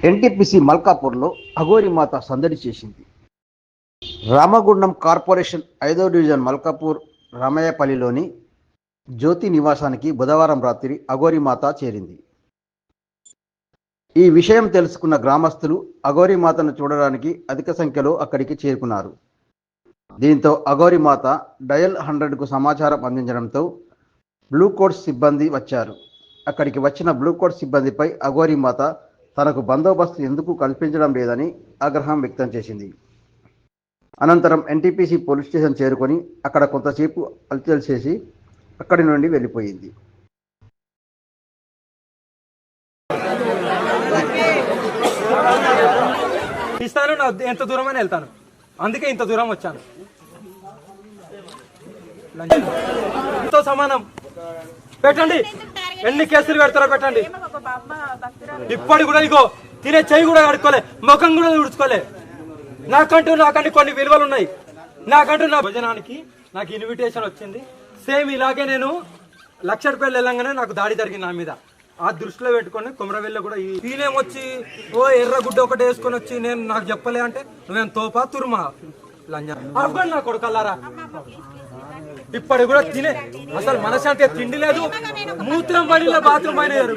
NTPC మల్కాపూర్లో Aghori మాత సందడి చేసింది. Ramagundam corporation 5వ డివిజన్ మల్కాపూర్ రామయ్యపల్లిలోని జ్యోతి నివాసానికి బుధవారం రాత్రి అఘోరి మాత చేరింది. ఈ విషయం తెలుసుకున్న గ్రామస్తులు అఘోరి మాతను చూడడానికి అధిక సంఖ్యలో అక్కడికి చేరుకున్నారు. దీంతో అఘోరి మాత డయల్ 100కు సమాచారం అందించడంతో బ్లూ కోట్ సిబ్బంది వచ్చారు. అక్కడికి వచ్చిన బ్లూ కోట్ సిబ్బందిపై అఘోరి మాత తనకు బందోబస్తు ఎందుకు కల్పించడం లేదని ఆగ్రహం వ్యక్తం చేసింది. అనంతరం ఎన్టీపీసీ పోలీస్ స్టేషన్ చేరుకొని అక్కడ కొంతసేపు అలచల్ చేసి అక్కడి నుండి వెళ్ళిపోయింది. ఎంత దూరమైనా వెళ్తాను, అందుకే ఇంత దూరం వచ్చాను. ఎంతో సమానం పెట్టండి, ఎన్ని కేసులు పెడతారో పెట్టండి. ఇప్పటి కూడా ఇగో తినే చెయ్యి కూడా కడుక్కోలే, ముఖం కూడా తుడుచుకోలే. నాకంటూ కొన్ని విలువలు ఉన్నాయి. నాకంటూ నా భోజనానికి నాకు ఇన్విటేషన్ వచ్చింది. సేమ్ ఇలాగే నేను లక్షపేట వెళ్ళంగానే నాకు దాడి జరిగింది నా మీద. ఆ దృష్టిలో పెట్టుకొని కుమరవెల్లి కూడా ఈయనేమొచ్చి ఓ ఎర్రగుడ్డ ఒకటి వేసుకొని వచ్చి నేను నాకు చెప్పలే అంటే నువ్వేం తోపా తురుమా లంజా అవ్వండి నా కొడుకల్లారా. ఇప్పటి కూడా తినే అసలు మనసు తిండి లేదు, మూత్రం పడిలో బాత్రూమ్ అయినారు.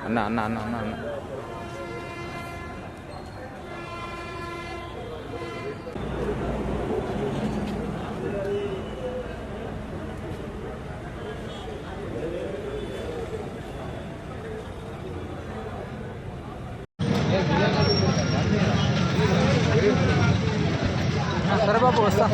అన్న అన్న అన్న అన్న అన్న సరే బాబు వస్తా.